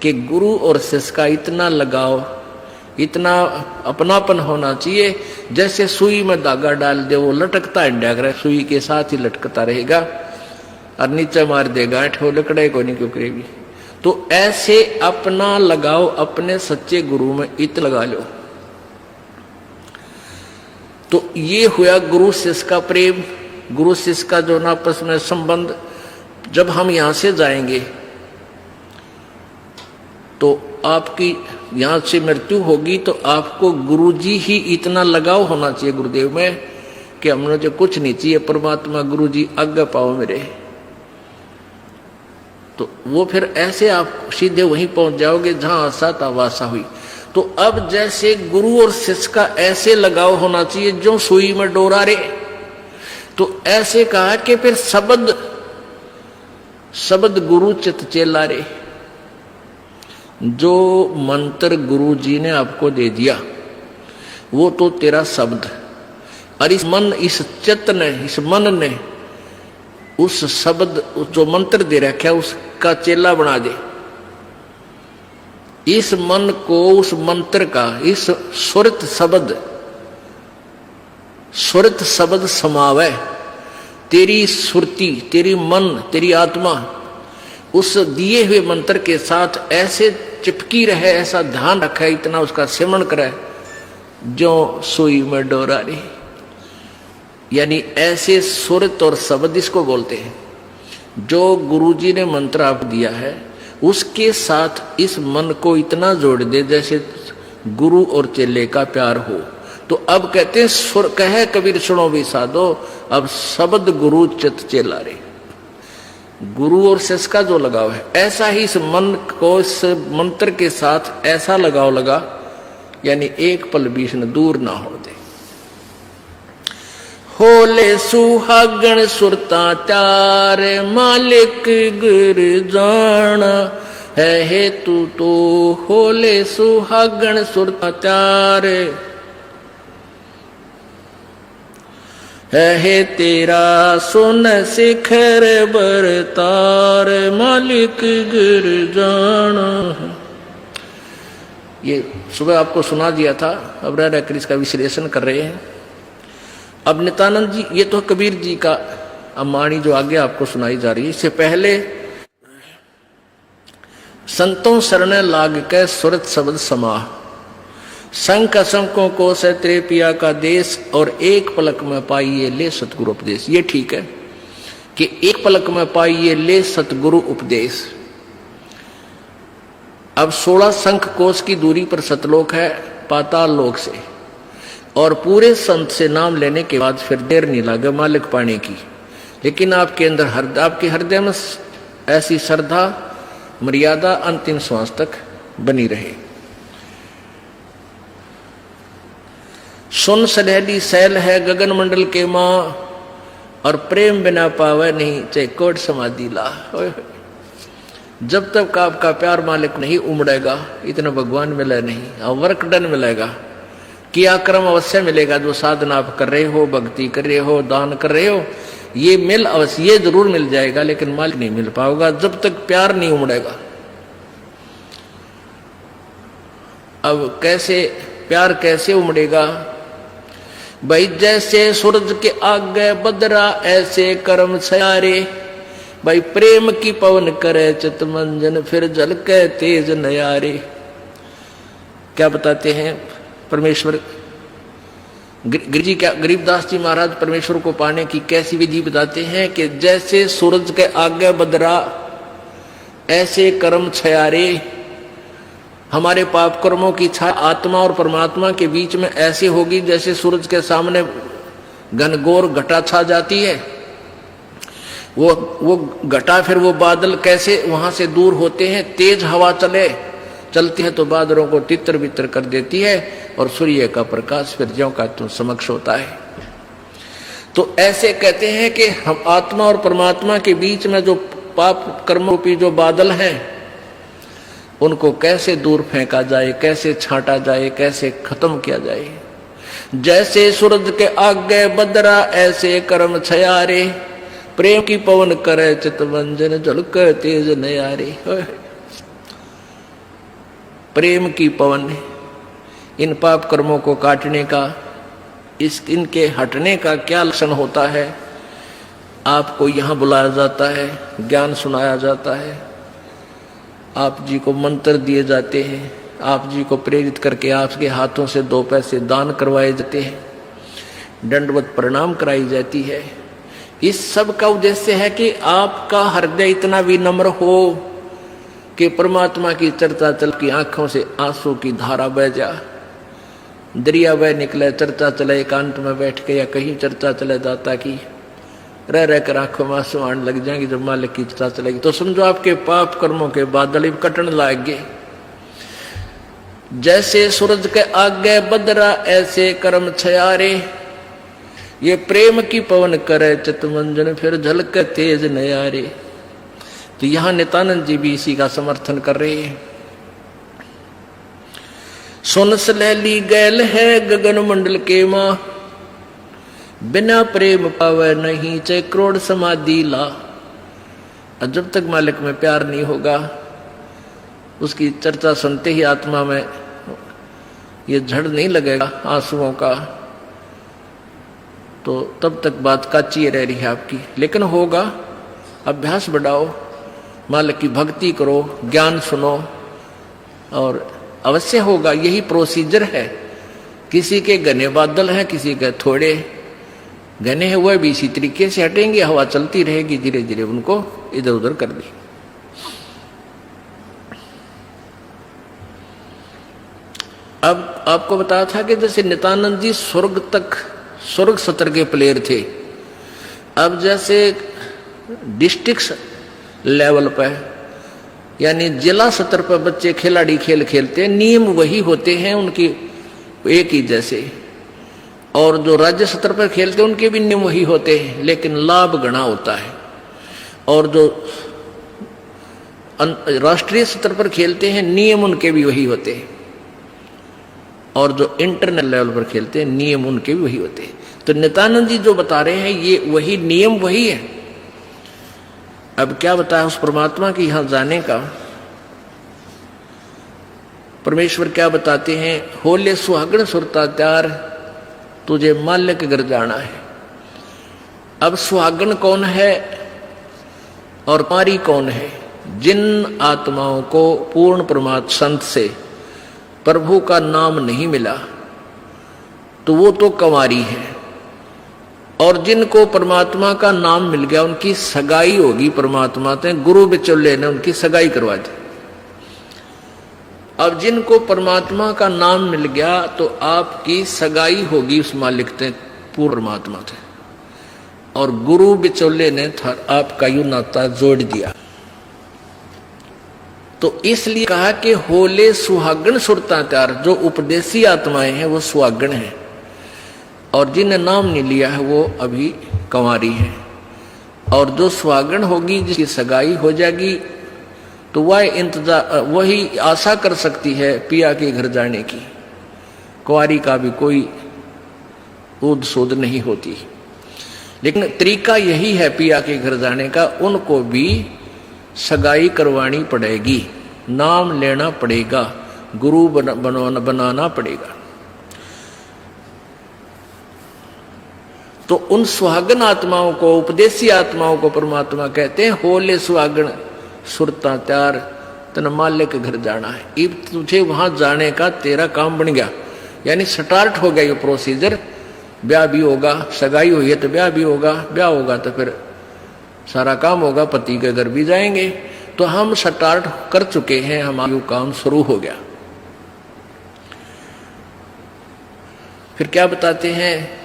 कि गुरु और शिष्य का इतना लगाव, इतना अपनापन होना चाहिए जैसे सुई में धागा डाल दे, वो लटकता है, सुई के साथ ही लटकता रहेगा और नीचे मार देगा, वो लकड़े को नहीं क्यों करेगी। तो ऐसे अपना लगाओ अपने सच्चे गुरु में इत लगा लो। तो ये हुआ गुरु शिष्य का प्रेम, गुरु शिष्य का जो आपस में संबंध। जब हम यहां से जाएंगे तो आपकी यहां से मृत्यु होगी, तो आपको गुरुजी ही इतना लगाव होना चाहिए गुरुदेव में कि हमने जो कुछ नहीं चाहिए, परमात्मा गुरुजी आज्ञा पाओ मेरे। तो वो फिर ऐसे आप सीधे वहीं पहुंच जाओगे जहां आशा था वासा हुई। तो अब जैसे गुरु और शिष्य का ऐसे लगाव होना चाहिए जो सुई में डोरा रे, तो ऐसे कहा कि फिर शब्द गुरु चित चेला रे। जो मंत्र गुरु जी ने आपको दे दिया वो तो तेरा शब्द, और इस चित्त ने, इस मन ने उस शब्द जो मंत्र दे रखा है उसका चेला बना दे। इस मन को उस मंत्र का, इस सुरत शब्द समावे, तेरी सुरती, तेरी मन, तेरी आत्मा उस दिए हुए मंत्र के साथ ऐसे चिपकी रहे, ऐसा ध्यान रखे, इतना उसका सेवन करे जो सुई में डोरा रे। यानी ऐसे सुरत और शब्द इसको बोलते हैं। जो गुरुजी ने मंत्र आप दिया है उसके साथ इस मन को इतना जोड़ दे जैसे गुरु और चेले का प्यार हो। तो अब कहते हैं सुर कहे कबीर सुनो भी साधो, अब शब्द गुरु चित चेला रे। गुरु और शिष्य का जो लगाव है, ऐसा ही इस मन को इस मंत्र के साथ ऐसा लगाव लगा, यानी एक पल बीच न दूर ना हो दे। होले सुहागण सुरता त्यार, मालिक गुर जाना है हेतु तो। होले सुहागण सुरता त्यार है तेरा सुन शिखर बरतार, मालिक गिर जाना। ये सुबह आपको सुना दिया था, अब रह रहकर इसका विश्लेषण कर रहे हैं। अब नित्यानंद जी, ये तो कबीर जी का अमाणी जो आगे आपको सुनाई जा रही है। इससे पहले संतों शरण लाग के सुरत शब्द समाह, शंख असंकों को से तेरे पिया का देश, और एक पलक में पाइए ले सतगुरु उपदेश। ये ठीक है कि एक पलक में पाइए ले सतगुरु उपदेश। अब 16 शंख कोश की दूरी पर सतलोक है पाताल लोक से, और पूरे संत से नाम लेने के बाद फिर देर नहीं लगे मालिक पाने की। लेकिन आपके अंदर आपके हृदय में ऐसी श्रद्धा मर्यादा अंतिम श्वास तक बनी रहे। सुन सलहली सैल है गगन मंडल के माँ, और प्रेम बिना पावे नहीं चाहे कोट समाधि ला। जब तक आपका प्यार मालिक नहीं उमड़ेगा, इतना भगवान मिले नहीं, और वर्क डन मिलेगा, किया कर्म अवश्य मिलेगा। जो साधना आप कर रहे हो, भक्ति कर रहे हो, दान कर रहे हो, ये मिल अवश्य, ये जरूर मिल जाएगा, लेकिन मालिक नहीं मिल पाओगा जब तक प्यार नहीं उमड़ेगा। अब कैसे प्यार कैसे उमड़ेगा भाई? जैसे सूरज के आगे बदरा ऐसे कर्म सयारे। भाई प्रेम की पवन करे चित मंजन, फिर जल के तेज नयारे। क्या बताते हैं परमेश्वर गरीबदास जी महाराज परमेश्वर को पाने की कैसी विधि बताते हैं कि जैसे सूरज के आगे बदरा ऐसे कर्म छयारे। हमारे पाप कर्मों की छाया आत्मा और परमात्मा के बीच में ऐसी होगी जैसे सूरज के सामने घनघोर घटा छा जाती है। वो घटा, फिर वो बादल कैसे वहां से दूर होते हैं। तेज हवा चलती है तो बादलों को तितर बितर कर देती है, और सूर्य का प्रकाश फिर ज्यों का तुम समक्ष होता है। तो ऐसे कहते हैं कि हम आत्मा और परमात्मा के बीच में जो पाप कर्म रूपी जो बादल हैं, उनको कैसे दूर फेंका जाए, कैसे छांटा जाए, कैसे खत्म किया जाए। जैसे सूरज के आगे बदरा ऐसे कर्म छयारे, प्रेम की पवन करे चितवंजन झलक तेज नयारे। प्रेम की पवन, इन पाप कर्मों को काटने का, इनके हटने का क्या लक्षण होता है। आपको यहाँ बुलाया जाता है, ज्ञान सुनाया जाता है, आप जी को मंत्र दिए जाते हैं, आप जी को प्रेरित करके आपके हाथों से 2 पैसे दान करवाए जाते हैं, दंडवत प्रणाम कराई जाती है। इस सब का उद्देश्य है कि आपका हृदय इतना विनम्र हो कि परमात्मा की चर्चा चल की आंखों से आंसू की धारा बह जा, दरिया बह निकले, चर्चा चले एकांत में बैठ के या कहीं चर्चा चले जाता कि रह रह कर आंखों में आंसू आने लग जाएंगे। जब मालिक की चर्चा चलेगी तो समझो आपके पाप कर्मों के बादल कटन लागे। जैसे सूरज के आगे बदरा ऐसे कर्म छयारे, ये प्रेम की पवन करे चितमंजन फिर झलक तेज नयारे। तो यहां नित्यानंद जी भी इसी का समर्थन कर रहे हैं। सुन सलैली गैल है गगन मंडल के मां, बिना प्रेम पावे नहीं चाहे करोड़ समाधि ला। जब तक मालिक में प्यार नहीं होगा, उसकी चर्चा सुनते ही आत्मा में ये झड़ नहीं लगेगा आंसुओं का, तो तब तक बात काची रह रही है आपकी। लेकिन होगा, अभ्यास बढ़ाओ, मालिक की भक्ति करो, ज्ञान सुनो और अवश्य होगा। यही प्रोसीजर है। किसी के घने बादल हैं, किसी के थोड़े घने हैं, वह भी इसी तरीके से हटेंगे, हवा चलती रहेगी, धीरे धीरे उनको इधर उधर कर दी। अब आपको बताया था कि जैसे नित्यानंद जी स्वर्ग सत्र के प्लेयर थे। अब जैसे डिस्ट्रिक्ट लेवल पर यानी जिला स्तर पर बच्चे खिलाड़ी खेल खेलते हैं, नियम वही होते हैं उनकी एक ही जैसे, और जो राज्य स्तर पर खेलते हैं उनके भी नियम वही होते हैं, लेकिन लाभ गणा होता है। और जो राष्ट्रीय स्तर पर खेलते हैं नियम उनके भी वही होते हैं, और जो इंटरनेशनल लेवल पर खेलते हैं नियम उनके भी वही होते हैं। तो नित्यानंद जी जो बता रहे हैं ये वही नियम वही है। अब क्या बताया उस परमात्मा की यहां जाने का। परमेश्वर क्या बताते हैं, होले सुहागण सुरता त्यार तुझे माल्य के घर जाना है। अब सुहागण कौन है और कुंवारी कौन है? जिन आत्माओं को पूर्ण परमात्मा संत से प्रभु का नाम नहीं मिला तो वो तो कुंवारी है, और जिनको परमात्मा का नाम मिल गया उनकी सगाई होगी परमात्मा से, गुरु बिचौले ने उनकी सगाई करवा दी। अब जिनको परमात्मा का नाम मिल गया तो आपकी सगाई होगी उस मालिक से, पूर्ण परमात्मा से, और गुरु बिचौले ने आपका यू नाता जोड़ दिया। तो इसलिए कहा कि होले सुहागण सुरता त्यार, जो उपदेशी आत्माएं हैं वो सुहागण हैं, और जिन्हें नाम नहीं लिया है वो अभी कुंवारी है। और जो सुहागण होगी जिसकी सगाई हो जाएगी तो वह इंतजार वही आशा कर सकती है पिया के घर जाने की। कुंवारी का भी कोई ऊद सूद नहीं होती, लेकिन तरीका यही है पिया के घर जाने का, उनको भी सगाई करवानी पड़ेगी, नाम लेना पड़ेगा, गुरु बनाना पड़ेगा। तो उन सुहागन आत्माओं को, उपदेशी आत्माओं को परमात्मा कहते हैं होले सुहागन सुरता त्यार तन माल्य के घर जाना है। अब तुझे वहां जाने का तेरा काम बन गया, यानी स्टार्ट हो गया ये प्रोसीजर। ब्याह भी होगा, सगाई हुई है तो ब्याह भी होगा, ब्याह होगा तो फिर सारा काम होगा, पति के घर भी जाएंगे। तो हम स्टार्ट कर चुके हैं, हमारा काम शुरू हो गया। फिर क्या बताते हैं,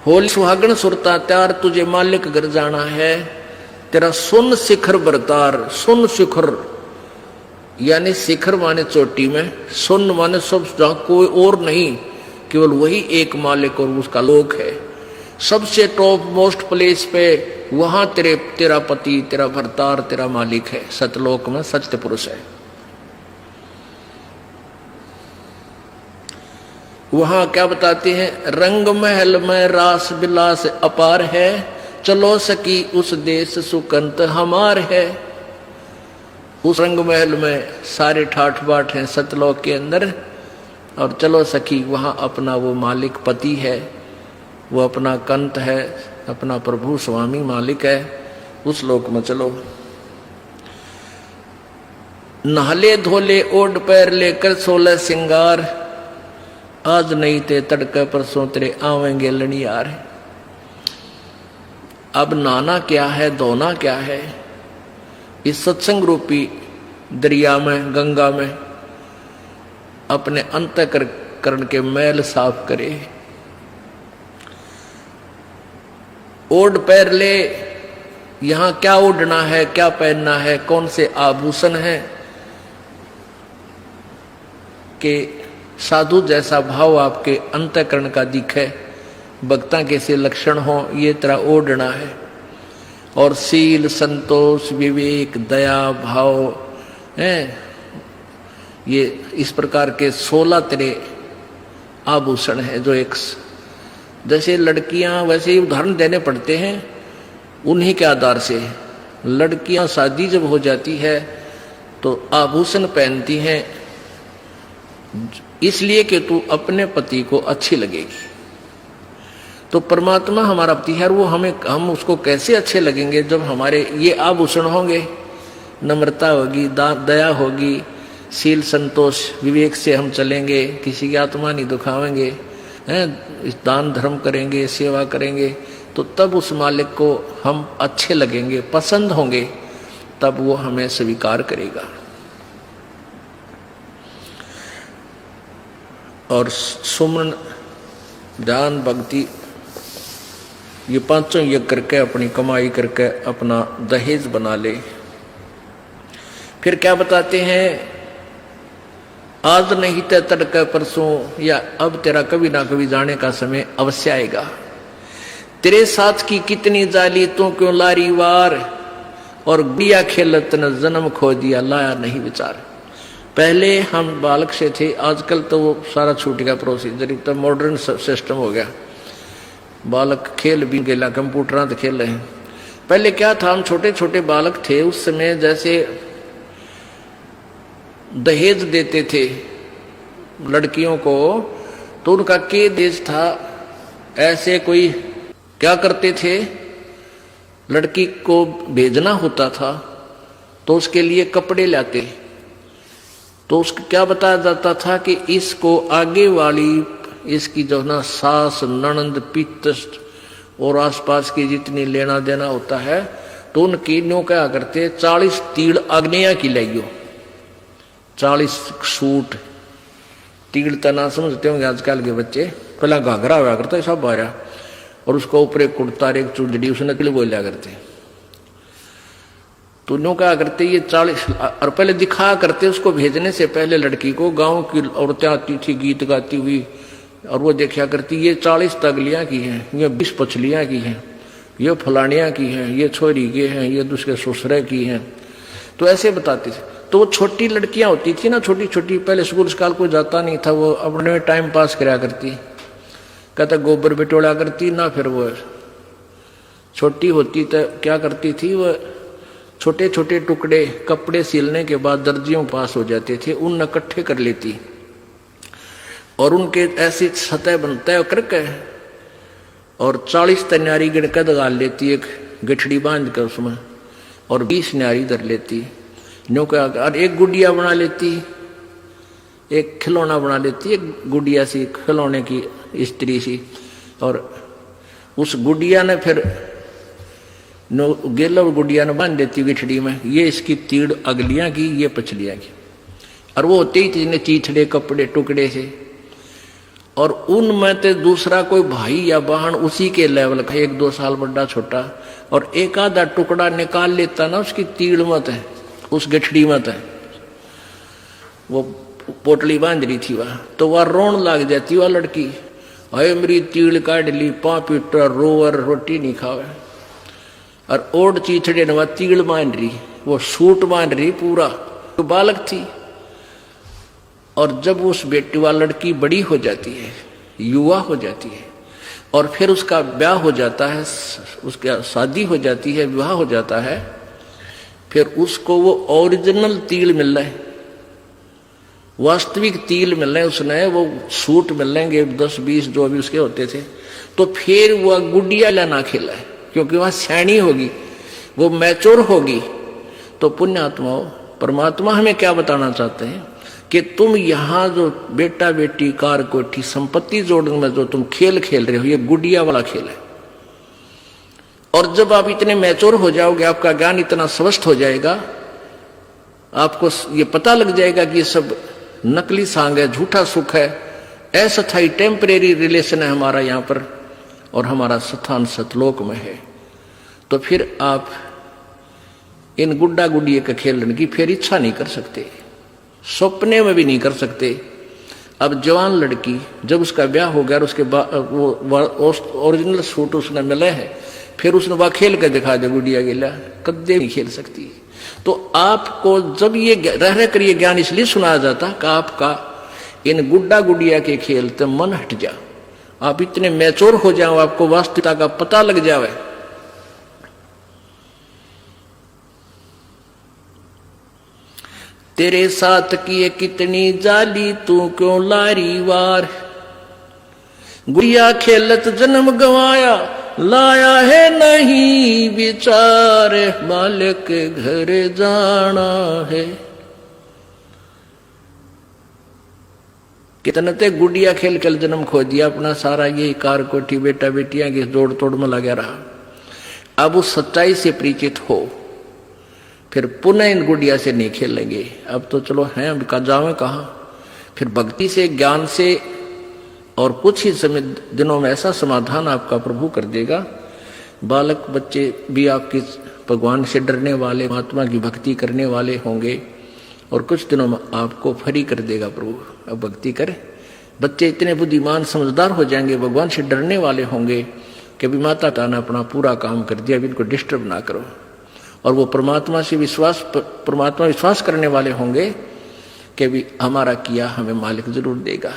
होल सुहागण सुरता त्यार तुझे मालिक घर जाना है, तेरा सुन शिखर बरतार। सुन शिखर यानी शिखर माने चोटी में, सुन माने सब जहां कोई और नहीं, केवल वही एक मालिक और उसका लोक है। सबसे टॉप मोस्ट प्लेस पे वहां तेरा पति, तेरा भरतार, तेरा मालिक है। सतलोक में सत्य पुरुष है। वहां क्या बताते हैं, रंग महल में रास बिलास अपार है, चलो सकी उस देश सुकंत हमार है। उस रंग महल में सारे ठाठ बाट हैं सतलोक के अंदर, और चलो सखी वहां अपना वो मालिक पति है, वो अपना कंत है, अपना प्रभु स्वामी मालिक है, उस लोक में चलो। नहले धोले ओढ़ पैर लेकर 16 सिंगार, आज नहीं ते तड़के परसों तेरे आवेंगे लड़ियार। अब नहाना क्या है, धोना क्या है, इस सत्संग रूपी दरिया में, गंगा में अपने अंतःकरण के मैल साफ करे। ओढ़ पैर ले, यहां क्या ओढ़ना है, क्या पहनना है, कौन से आभूषण है कि साधु जैसा भाव आपके अंतःकरण का दिखे, भक्ता के से लक्षण हो, ये तरह ओढ़ना है। और सील, संतोष, विवेक, दया भाव है, ये इस प्रकार के 16 तरह आभूषण है जो एक जैसे लड़कियां वैसे ही उदाहरण देने पड़ते हैं उन्हीं के आधार से। लड़कियां शादी जब हो जाती है तो आभूषण पहनती हैं इसलिए कि तू अपने पति को अच्छी लगेगी। तो परमात्मा हमारा पति है, वो हम उसको कैसे अच्छे लगेंगे जब हमारे ये आभूषण होंगे, नम्रता होगी, दया होगी, शील, संतोष, विवेक से हम चलेंगे, किसी की आत्मा नहीं दुखावेंगे, हैं, दान धर्म करेंगे, सेवा करेंगे, तो तब उस मालिक को हम अच्छे लगेंगे, पसंद होंगे, तब वो हमें स्वीकार करेगा। और सुमन, ध्यान, भक्ति, ये पांचों यज्ञ करके अपनी कमाई करके अपना दहेज बना ले। फिर क्या बताते हैं, आज नहीं तो तड़के परसों, या अब तेरा कभी ना कभी जाने का समय अवश्य आएगा। तेरे साथ की कितनी जाली तू क्यों लारी वार, और गुड़िया खेलत न जन्म खो दिया लाया नहीं विचार। पहले हम बालक से थे, आजकल तो वो सारा छूट गया प्रोसीजर, तो मॉडर्न सिस्टम हो गया, बालक खेल भी गेला, कंप्यूटर तो खेल रहे हैं। पहले क्या था, हम छोटे छोटे बालक थे, उस समय जैसे दहेज देते थे लड़कियों को, तो उनका के देश था, ऐसे कोई क्या करते थे, लड़की को भेजना होता था तो उसके लिए कपड़े लाते, तो उसको क्या बताया जाता था कि इसको आगे वाली इसकी जो ना सास, ननंद, पितृ और आसपास की जितनी लेना देना होता है, तो उनकी न्यों क्या करते, 40 तीड़ अग्निया की लाइयो, 40 सूट, तीड़ तना समझते होंगे आजकल के बच्चे, पहला घाघरा हुआ करता है सब बारह, और उसको ऊपर एक कुर्ता, एक चुंदड़ी, उसने नकली बोलिया करते। तो न्यों क्या करते, ये 40, और पहले दिखा करते उसको भेजने से पहले लड़की को, गांव की औरतें आती थी गीत गाती हुई, और वो देखा करती, ये 40 तगलियां की हैं, ये 20 पछलियां की हैं, ये फलानियां की हैं, ये छोरी के हैं, ये दूसरे ससुरे की हैं, तो ऐसे बताते थे। तो वो छोटी लड़कियां होती थी ना, छोटी छोटी, पहले स्कूल स्काल को जाता नहीं था, वो अपने टाइम पास कराया करती, कहता गोबर बिटोड़ा करती ना। फिर वो छोटी होती तो क्या करती थी, वो छोटे छोटे टुकड़े कपड़े सिलने के बाद दर्जियों पास हो जाते थे, उन इकट्ठे कर लेती और उनके ऐसी सतह बनता करके, और 40 तन्यारी गिड़कद गाल लेती, एक गठड़ी बांध कर उसमें, और 20 न्यारी धर लेती, न्यों का, और एक गुड़िया बना लेती, एक खिलौना बना लेती, एक गुड़िया सी खिलौने की स्त्री सी, और उस गुड़िया ने फिर गेला गुड़िया ने बांध देती गिठड़ी में, ये इसकी तीड़ अगलियां की, ये पछलियां की, और वो होते ही तीन चीथड़े कपड़े टुकड़े से, और उनमें तो दूसरा कोई भाई या बहन उसी के लेवल का, 1-2 साल बड़ा छोटा, और एक आधा टुकड़ा निकाल लेता ना उसकी तीड़ मत है, उस गठड़ी मत है, वो पोटली बांध रही थी वह, तो वह रोन लग जाती वह लड़की, अरे मेरी तीड़ काट ली, पापीटर रोवर रोटी नहीं खावे, और ओढ़ चीथड़े ने वह तीड़ बांध रही, वो सूट बांध रही पूरा, तो बालक थी। और जब उस बेटी वाली लड़की बड़ी हो जाती है, युवा हो जाती है, और फिर उसका ब्याह हो जाता है, उसका शादी हो जाती है, विवाह हो जाता है, फिर उसको वो ओरिजिनल तिल मिल रहा है, वास्तविक तिल मिल रहे हैं, उसने वो सूट मिल लेंगे 10-20 जो अभी उसके होते थे, तो फिर वह गुडिया लाना खेला है, क्योंकि वह सैनी होगी, वो मैच्योर होगी। तो पुण्यात्माओं, परमात्मा हमें क्या बताना चाहते हैं कि तुम यहां जो बेटा बेटी कार कोठी संपत्ति जोड़ने में जो तुम खेल खेल रहे हो, ये गुडिया वाला खेल है। और जब आप इतने मैच्योर हो जाओगे, आपका ज्ञान इतना स्वस्थ हो जाएगा, आपको ये पता लग जाएगा कि ये सब नकली सांग है, झूठा सुख है, अस्थायी टेम्परेरी रिलेशन है हमारा यहाँ पर, और हमारा स्थान सतलोक में है। तो फिर आप इन गुड्डा गुडिये के खेलने की फिर इच्छा नहीं कर सकते, सपने में भी नहीं कर सकते। अब जवान लड़की जब उसका ब्याह हो गया और उसके बाद वो ओरिजिनल सूट उसने मिले हैं, फिर उसने वह खेल कर दिखा दे गुडिया गिला, कदे नहीं खेल सकती। तो आपको जब ये रह कर ये ज्ञान इसलिए सुनाया जाता कि आपका इन गुड्डा गुडिया के खेल से मन हट जा, आप इतने मैच्योर हो जाओ, आपको वास्तविकता का पता लग जावे। तेरे साथ किए कितनी जाली, तू क्यों लारी वार, गुड़िया खेलत जन्म गवाया, लाया है नहीं विचार, मालिक घर जाना है। कितने ते गुड़िया खेल खेल जन्म खो दिया अपना, सारा ये कार कोठी बेटा बेटियां की जोड़ तोड़ में लगा रहा। अब उस सच्चाई से परिचित हो, फिर पुनः इन गुड़िया से नहीं खेलेंगे। अब तो चलो हैं, अब का जावे कहाँ, फिर भक्ति से ज्ञान से और कुछ ही समय दिनों में ऐसा समाधान आपका प्रभु कर देगा। बालक बच्चे भी आपके भगवान से डरने वाले, महात्मा की भक्ति करने वाले होंगे, और कुछ दिनों में आपको फ्री कर देगा प्रभु। अब भक्ति करें, बच्चे इतने बुद्धिमान समझदार हो जाएंगे, भगवान से डरने वाले होंगे कि अभी माता पिता ने अपना पूरा काम कर दिया, अभी इनको डिस्टर्ब ना करो। और वो परमात्मा से विश्वास करने वाले होंगे कि अभी हमारा किया हमें मालिक जरूर देगा।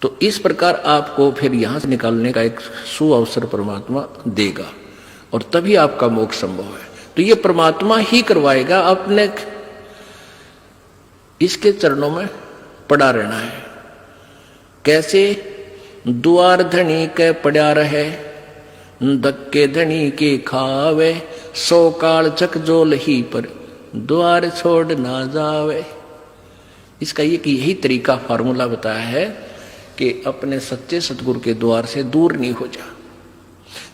तो इस प्रकार आपको फिर यहां से निकालने का एक सुअवसर परमात्मा देगा, और तभी आपका मोक्ष संभव है। तो ये परमात्मा ही करवाएगा, अपने इसके चरणों में पड़ा रहना है। कैसे? द्वार धनी के पड़ा रहे, धक्के धनी के खावे, 100 काल चक जोल ही पर, द्वार छोड़ ना जावे। इसका यही तरीका फार्मूला बताया है कि अपने सच्चे सतगुरु के द्वार से दूर नहीं हो जा।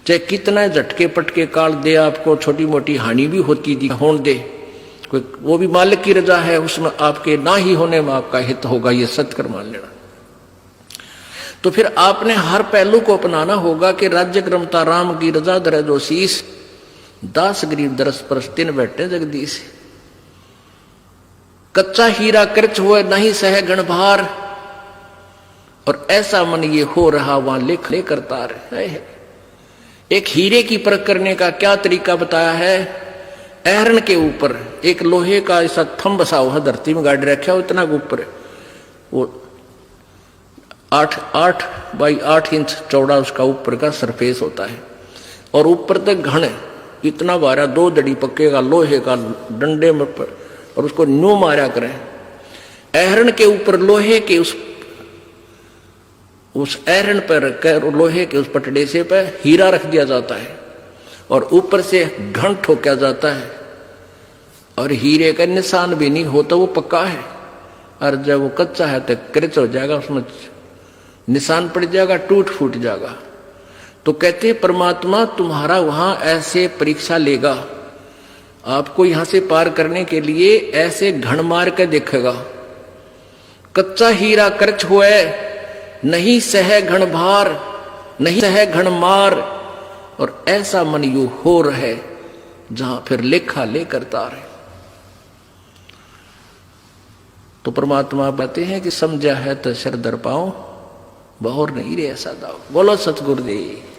चाहे कितना झटके पटके काल दे, आपको छोटी मोटी हानि भी होती दी होने दे, कोई वो भी मालिक की रजा है, उसमें आपके ना ही होने में आपका हित होगा, ये सत्य मान लेना। तो फिर आपने हर पहलू को अपनाना होगा कि राज्य क्रमता राम की रजा धरे जो शीस, दास गरीब दरस परस तिन बैठे जगदीश। कच्चा हीरा कृच हुए नहीं सह गण भार, और ऐसा मन ये हो रहा वहां लिख ले करता रहे। एक हीरे की परख करने का क्या तरीका बताया है? एहरन के ऊपर एक लोहे का ऐसा थंब बसा हुआ धरती में गाड़ रखा हो, इतना ऊपर, वो 8 बाई 8 इंच चौड़ा उसका ऊपर का सरफेस होता है, और ऊपर तक घन इतना बारा 2 दड़ी पक्के का लोहे का डंडे में, और उसको न्यू मारा करें। एहरन के ऊपर लोहे के उस एहरन पर रखकर लोहे के उस पटड़े से पर हीरा रख दिया जाता है, और ऊपर से घन ठोका जाता है, और हीरे का निशान भी नहीं होता, वो पक्का है। और जब वो कच्चा है तो क्रच हो जाएगा, उसमें निशान पड़ जाएगा, टूट फूट जाएगा। तो कहते परमात्मा तुम्हारा वहां ऐसे परीक्षा लेगा, आपको यहां से पार करने के लिए ऐसे घण मार के देखेगा। कच्चा हीरा कर्च हुए, नहीं सह घण भार, नहीं सह घण मार, और ऐसा मन यू हो रहे जहां फिर लेखा ले करता रहे। तो परमात्मा कहते हैं कि समझा है तो सिर दर पाओ, बहुर नहीं रे ऐसा दाओ। बोलो सतगुरुदेव।